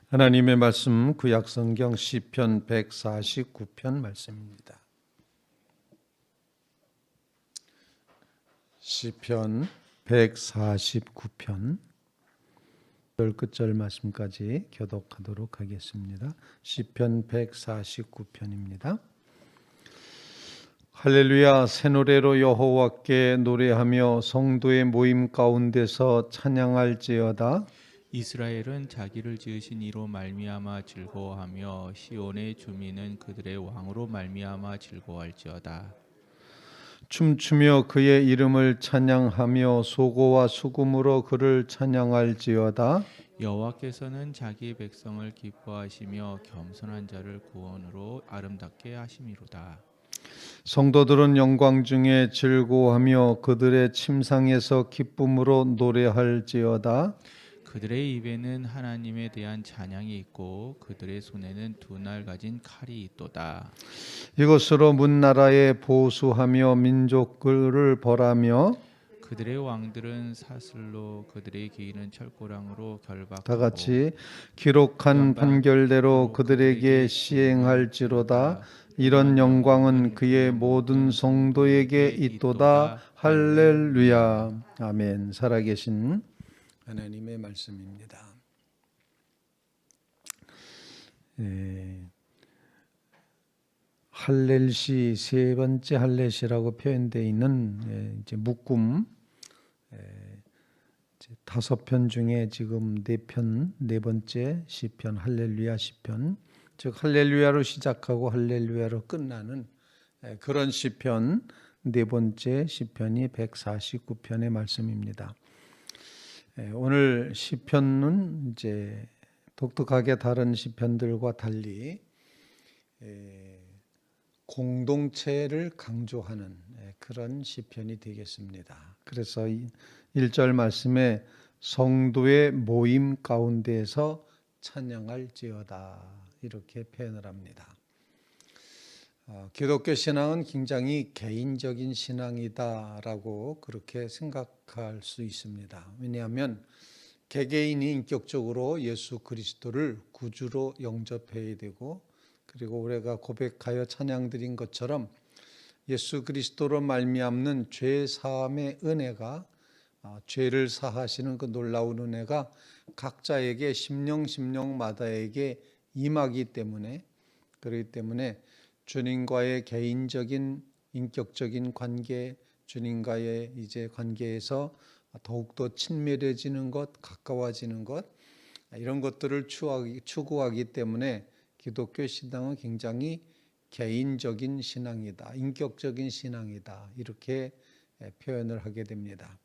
하나님의 말씀 구약성경 시편 149편 말씀입니다. 시편 149편 끝절 말씀까지 교독하도록 하겠습니다. 시편 149편입니다. 할렐루야. 새 노래로 여호와께 노래하며 성도의 모임 가운데서 찬양할지어다. 이스라엘은 자기를 지으신 이로 말미암아 즐거워하며 시온의 주민은 그들의 왕으로 말미암아 즐거워할지어다. 춤추며 그의 이름을 찬양하며 소고와 수금으로 그를 찬양할지어다. 여호와께서는 자기 백성을 기뻐하시며 겸손한 자를 구원으로 아름답게 하심이로다. 성도들은 영광 중에 즐거워하며 그들의 침상에서 기쁨으로 노래할지어다. 그들의 입에는 하나님에 대한 찬양이 있고 그들의 손에는 두 날 가진 칼이 있도다. 이것으로 문나라에 보수하며 민족을 벌하며 그들의 왕들은 사슬로 그들의 기인은 철고랑으로 결박하고 다 같이 기록한 판결대로 그들에게 시행할지로다. 이런 영광은 그의 모든 성도에게 있도다. 할렐루야. 아멘. 살아계신 하나님의 말씀입니다. 할렐시 세 번째 할렐시라고 표현되어 있는 이제 묶음 다섯 편 중에 지금 네 번째 시편 할렐루야 시편, 즉 할렐루야로 시작하고 할렐루야로 끝나는 그런 시편 네 번째 시편이 149편의 말씀입니다. 오늘 시편은 이제 독특하게 다른 시편들과 달리 공동체를 강조하는 그런 시편이 되겠습니다. 그래서 1절 말씀에 성도의 모임 가운데에서 찬양할지어다 이렇게 표현을 합니다. 기독교 신앙은 굉장히 개인적인 신앙이다라고 그렇게 생각할 수 있습니다. 왜냐하면 개개인이 인격적으로 예수 그리스도를 구주로 영접해야 되고, 그리고 우리가 고백하여 찬양드린 것처럼 예수 그리스도로 말미암는 죄 사함의 은혜가, 죄를 사하시는 그 놀라운 은혜가 각자에게 심령마다에게 임하기 때문에, 그렇기 때문에 주님과의 개인적인 인격적인 관계, 주님과의 이제 관계에서 더욱더 친밀해지는 것, 가까워지는 것, 이런 것들을 추구하기 때문에 기독교 신앙은 굉장히 개인적인 신앙이다, 인격적인 신앙이다 이렇게 표현을 하게 됩니다.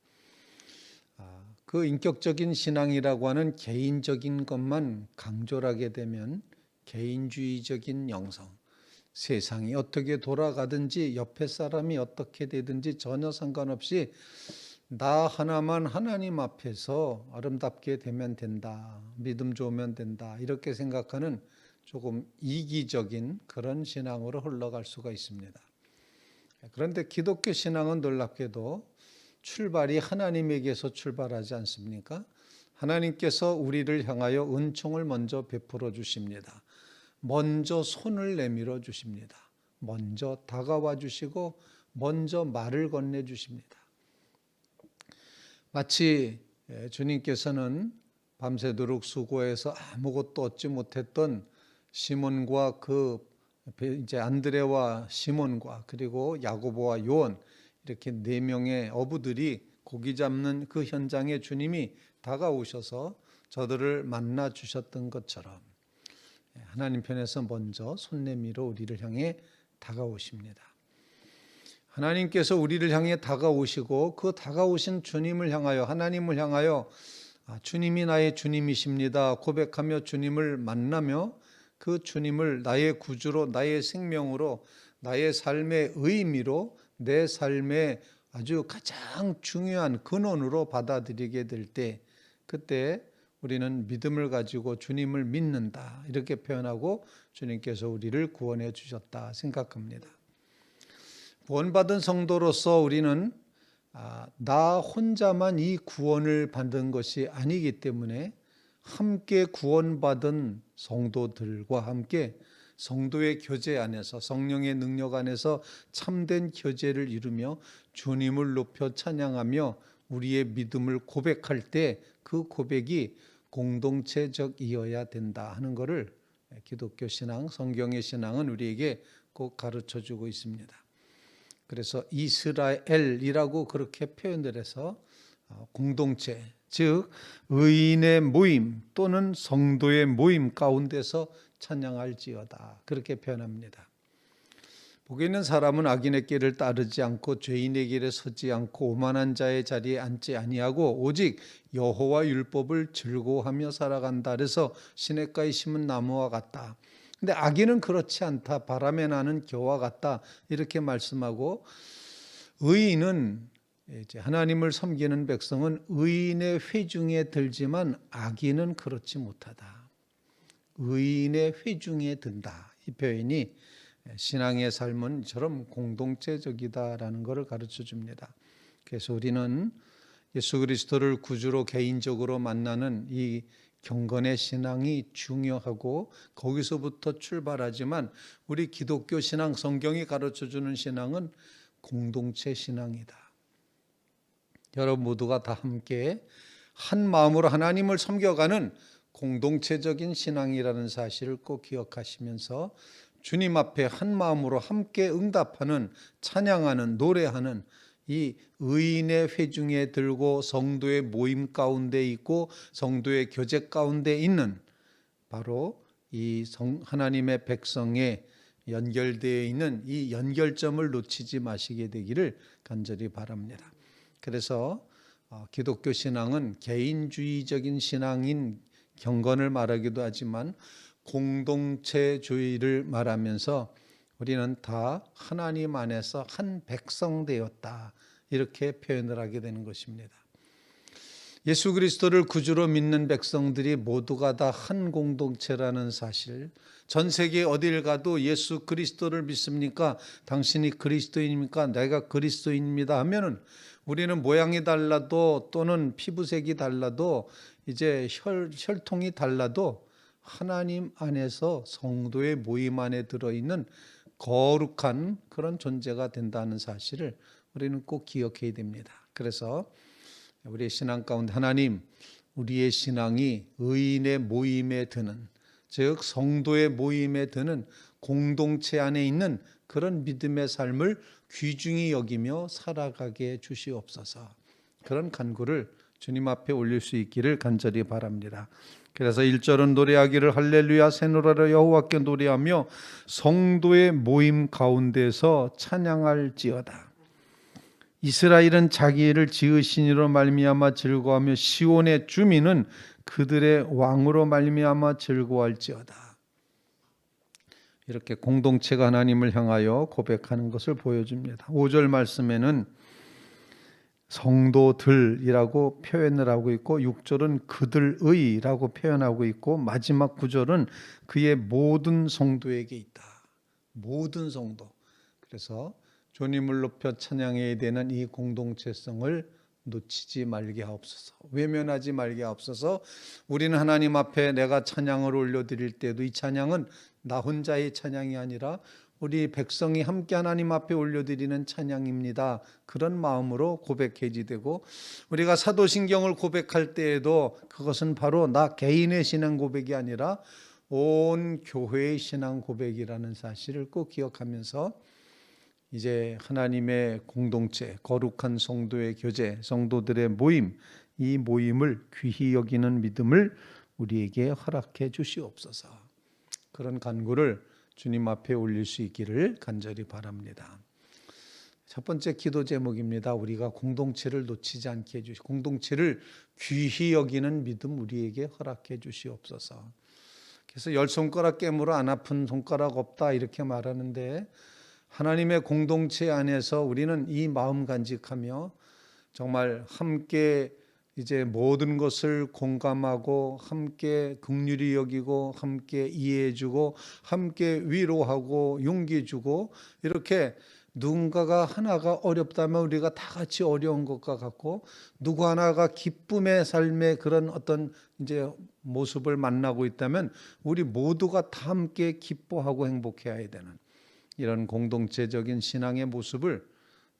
그 인격적인 신앙이라고 하는 개인적인 것만 강조를 하게 되면 개인주의적인 영성, 세상이 어떻게 돌아가든지 옆에 사람이 어떻게 되든지 전혀 상관없이 나 하나만 하나님 앞에서 아름답게 되면 된다, 믿음 좋으면 된다 이렇게 생각하는 조금 이기적인 그런 신앙으로 흘러갈 수가 있습니다. 그런데 기독교 신앙은 놀랍게도 출발이 하나님에게서 출발하지 않습니까? 하나님께서 우리를 향하여 은총을 먼저 베풀어 주십니다. 먼저 손을 내밀어 주십니다. 먼저 다가와 주시고 먼저 말을 건네 주십니다. 마치 주님께서는 밤새도록 수고해서 아무것도 얻지 못했던 시몬과 이제 안드레와 시몬과 그리고 야고보와 요한, 이렇게 네 명의 어부들이 고기 잡는 그 현장에 주님이 다가오셔서 저들을 만나 주셨던 것처럼 하나님 편에서 먼저 손 내밀어 우리를 향해 다가오십니다. 하나님께서 우리를 향해 다가오시고 그 다가오신 주님을 향하여, 하나님을 향하여 주님이 나의 주님이십니다 고백하며 주님을 만나며 그 주님을 나의 구주로, 나의 생명으로, 나의 삶의 의미로, 내 삶의 아주 가장 중요한 근원으로 받아들이게 될 때, 그때 우리는 믿음을 가지고 주님을 믿는다 이렇게 표현하고 주님께서 우리를 구원해 주셨다 생각합니다. 구원받은 성도로서 우리는 나 혼자만 이 구원을 받은 것이 아니기 때문에 함께 구원받은 성도들과 함께 성도의 교제 안에서 성령의 능력 안에서 참된 교제를 이루며 주님을 높여 찬양하며 우리의 믿음을 고백할 때 그 고백이 공동체적이어야 된다 하는 것을 기독교 신앙, 성경의 신앙은 우리에게 꼭 가르쳐주고 있습니다. 그래서 이스라엘이라고 그렇게 표현을 해서 공동체, 즉 의인의 모임 또는 성도의 모임 가운데서 찬양할지어다 그렇게 표현합니다. 복이 있는 사람은 악인의 길을 따르지 않고 죄인의 길에 서지 않고 오만한 자의 자리에 앉지 아니하고 오직 여호와 율법을 즐거워하며 살아간다. 그래서 시냇가에 심은 나무와 같다. 근데 악인은 그렇지 않다. 바람에 나는 겨와 같다. 이렇게 말씀하고 의인은 이제 하나님을 섬기는 백성은 의인의 회중에 들지만 악인은 그렇지 못하다. 의인의 회중에 든다. 이 표현이 신앙의 삶은 이처럼 공동체적이다라는 것을 가르쳐 줍니다. 그래서 우리는 예수 그리스도를 구주로 개인적으로 만나는 이 경건의 신앙이 중요하고 거기서부터 출발하지만 우리 기독교 신앙, 성경이 가르쳐 주는 신앙은 공동체 신앙이다. 여러분 모두가 다 함께 한 마음으로 하나님을 섬겨가는 공동체적인 신앙이라는 사실을 꼭 기억하시면서 주님 앞에 한 마음으로 함께 응답하는, 찬양하는, 노래하는 이 의인의 회중에 들고 성도의 모임 가운데 있고 성도의 교제 가운데 있는 바로 이 하나님의 백성에 연결되어 있는 이 연결점을 놓치지 마시게 되기를 간절히 바랍니다. 그래서 기독교 신앙은 개인주의적인 신앙인 경건을 말하기도 하지만 공동체주의를 말하면서 우리는 다 하나님 안에서 한 백성 되었다 이렇게 표현을 하게 되는 것입니다. 예수 그리스도를 구주로 믿는 백성들이 모두가 다 한 공동체라는 사실, 전 세계 어딜 가도 예수 그리스도를 믿습니까? 당신이 그리스도인입니까? 내가 그리스도인입니다 하면은 우리는 모양이 달라도 또는 피부색이 달라도 이제 혈통이 달라도 하나님 안에서 성도의 모임 안에 들어있는 거룩한 그런 존재가 된다는 사실을 우리는 꼭 기억해야 됩니다. 그래서 우리의 신앙 가운데 하나님, 우리의 신앙이 의인의 모임에 드는, 즉 성도의 모임에 드는 공동체 안에 있는 그런 믿음의 삶을 귀중히 여기며 살아가게 주시옵소서. 그런 간구를 주님 앞에 올릴 수 있기를 간절히 바랍니다. 그래서 1절은 노래하기를 할렐루야 새 노래로 여호와께 노래하며 성도의 모임 가운데서 찬양할지어다. 이스라엘은 자기 일을 지으시니로 말미암아 즐거워하며 시온의 주민은 그들의 왕으로 말미암아 즐거워할지어다. 이렇게 공동체가 하나님을 향하여 고백하는 것을 보여줍니다. 5절 말씀에는 성도들이라고 표현을 하고 있고 6절은 그들의라고 표현하고 있고 마지막 9절은 그의 모든 성도에게 있다. 모든 성도. 그래서 주님을 높여 찬양해야 되는 이 공동체성을 놓치지 말게 하옵소서. 외면하지 말게 하옵소서. 우리는 하나님 앞에 내가 찬양을 올려드릴 때도 이 찬양은 나 혼자의 찬양이 아니라 우리 백성이 함께 하나님 앞에 올려드리는 찬양입니다. 그런 마음으로 고백해야 되고 우리가 사도신경을 고백할 때에도 그것은 바로 나 개인의 신앙 고백이 아니라 온 교회의 신앙 고백이라는 사실을 꼭 기억하면서 이제 하나님의 공동체, 거룩한 성도의 교제, 성도들의 모임, 이 모임을 귀히 여기는 믿음을 우리에게 허락해 주시옵소서. 그런 간구를 주님 앞에 올릴 수 있기를 간절히 바랍니다. 첫 번째 기도 제목입니다. 우리가 공동체를 놓치지 않게 해주시고 공동체를 귀히 여기는 믿음 우리에게 허락해 주시옵소서. 그래서 10손가락 깨물어 안 아픈 손가락 없다 이렇게 말하는데 하나님의 공동체 안에서 우리는 이 마음 간직하며 정말 함께 이제 모든 것을 공감하고 함께 긍휼히 여기고 함께 이해해주고 함께 위로하고 용기 주고 이렇게 누군가가 하나가 어렵다면 우리가 다 같이 어려운 것과 같고, 누구 하나가 기쁨의 삶의 그런 어떤 이제 모습을 만나고 있다면 우리 모두가 다 함께 기뻐하고 행복해야 되는 이런 공동체적인 신앙의 모습을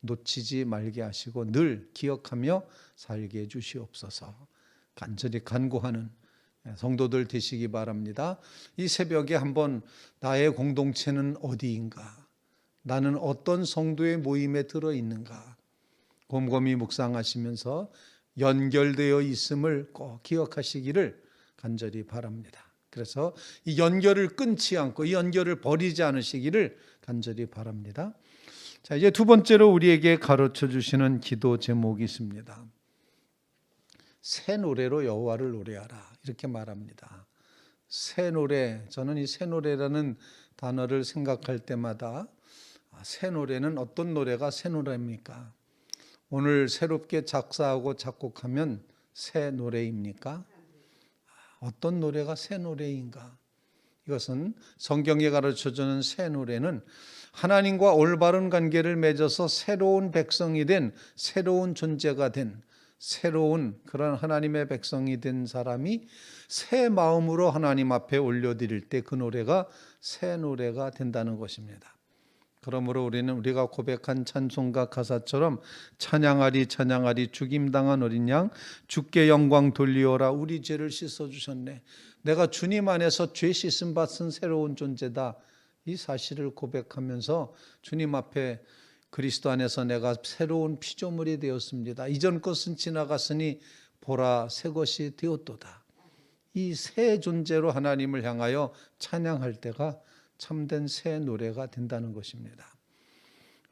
놓치지 말게 하시고 늘 기억하며 살게 해 주시옵소서. 간절히 간구하는 성도들 되시기 바랍니다. 이 새벽에 한번 나의 공동체는 어디인가? 나는 어떤 성도의 모임에 들어있는가? 곰곰이 묵상하시면서 연결되어 있음을 꼭 기억하시기를 간절히 바랍니다. 그래서 이 연결을 끊지 않고 이 연결을 버리지 않으시기를 간절히 바랍니다. 자, 이제 두 번째로 우리에게 가르쳐 주시는 기도 제목이 있습니다. 새 노래로 여호와를 노래하라, 이렇게 말합니다. 새 노래, 저는 이 새 노래라는 단어를 생각할 때마다 새 노래는 어떤 노래가 새 노래입니까? 오늘 새롭게 작사하고 작곡하면 새 노래입니까? 어떤 노래가 새 노래인가? 이것은 성경에 가르쳐주는 새 노래는 하나님과 올바른 관계를 맺어서 새로운 백성이 된, 새로운 존재가 된, 새로운 그런 하나님의 백성이 된 사람이 새 마음으로 하나님 앞에 올려드릴 때 그 노래가 새 노래가 된다는 것입니다. 그러므로 우리가 고백한 찬송가 가사처럼 찬양하리 찬양하리 죽임당한 어린 양 주께 영광 돌리오라, 우리 죄를 씻어주셨네, 내가 주님 안에서 죄 씻음 받은 새로운 존재다, 이 사실을 고백하면서 주님 앞에 그리스도 안에서 내가 새로운 피조물이 되었습니다, 이전 것은 지나갔으니 보라 새 것이 되었도다, 이 새 존재로 하나님을 향하여 찬양할 때가 참된 새 노래가 된다는 것입니다.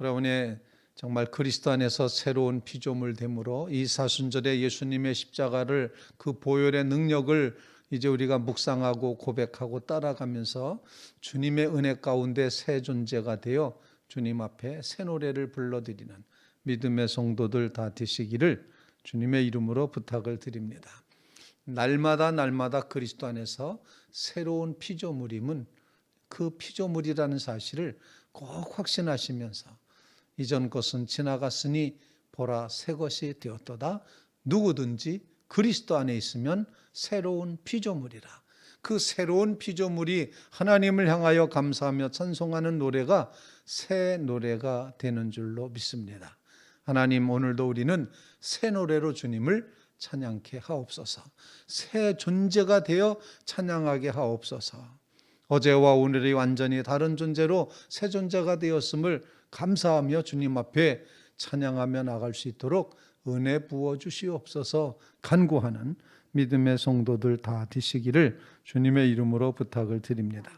여러분의 정말 그리스도 안에서 새로운 피조물 됨으로 이 사순절에 예수님의 십자가를, 그 보혈의 능력을 이제 우리가 묵상하고 고백하고 따라가면서 주님의 은혜 가운데 새 존재가 되어 주님 앞에 새 노래를 불러드리는 믿음의 성도들 다 되시기를 주님의 이름으로 부탁을 드립니다. 날마다 그리스도 안에서 새로운 피조물임은 그 피조물이라는 사실을 꼭 확신하시면서 이전 것은 지나갔으니 보라 새 것이 되었도다, 누구든지 그리스도 안에 있으면 새로운 피조물이라, 그 새로운 피조물이 하나님을 향하여 감사하며 찬송하는 노래가 새 노래가 되는 줄로 믿습니다. 하나님, 오늘도 우리는 새 노래로 주님을 찬양케 하옵소서. 새 존재가 되어 찬양하게 하옵소서. 어제와 오늘이 완전히 다른 존재로 새 존재가 되었음을 감사하며 주님 앞에 찬양하며 나갈 수 있도록 은혜 부어 주시옵소서 간구하는 믿음의 성도들 다 되시기를 주님의 이름으로 부탁을 드립니다.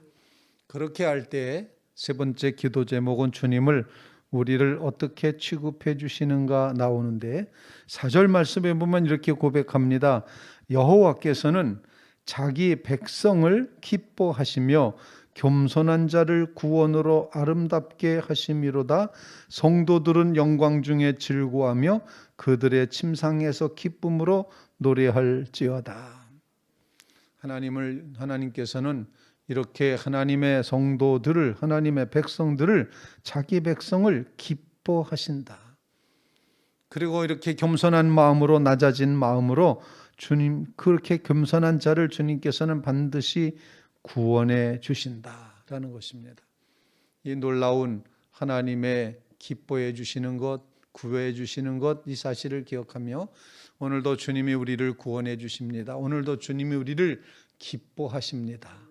그렇게 할 때 세 번째 기도 제목은 주님을 우리를 어떻게 취급해 주시는가 나오는데, 4절 말씀에 보면 이렇게 고백합니다. 여호와께서는 자기 백성을 기뻐하시며 겸손한 자를 구원으로 아름답게 하심이로다. 성도들은 영광 중에 즐거워하며 그들의 침상에서 기쁨으로 노래할지어다. 하나님께서는 이렇게 하나님의 성도들을, 하나님의 백성들을, 자기 백성을 기뻐하신다. 그리고 이렇게 겸손한 마음으로, 낮아진 마음으로 주님, 그렇게 겸손한 자를 주님께서는 반드시 구원해 주신다라는 것입니다. 이 놀라운 하나님의 기뻐해 주시는 것, 구원해 주시는 것, 이 사실을 기억하며 오늘도 주님이 우리를 구원해 주십니다. 오늘도 주님이 우리를 기뻐하십니다.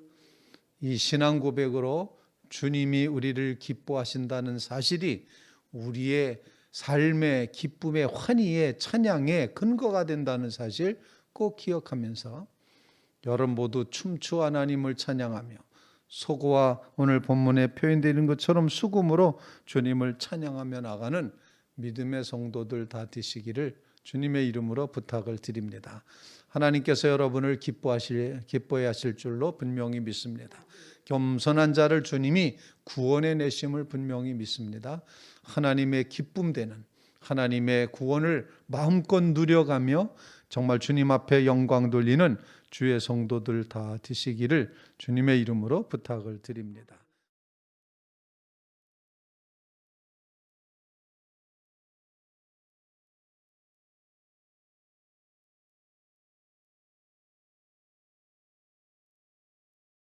이 신앙 고백으로 주님이 우리를 기뻐하신다는 사실이 우리의 삶의 기쁨의, 환희의, 찬양의 근거가 된다는 사실 꼭 기억하면서 여러분 모두 춤추 하나님을 찬양하며 소고와 오늘 본문에 표현되는 것처럼 수금으로 주님을 찬양하며 나가는 믿음의 성도들 다 되시기를 주님의 이름으로 부탁을 드립니다. 하나님께서 여러분을 기뻐해 하실 줄로 분명히 믿습니다. 겸손한 자를 주님이 구원해 내심을 분명히 믿습니다. 하나님의 기쁨 되는 하나님의 구원을 마음껏 누려가며 정말 주님 앞에 영광 돌리는 주의 성도들 다 되시기를 주님의 이름으로 부탁을 드립니다.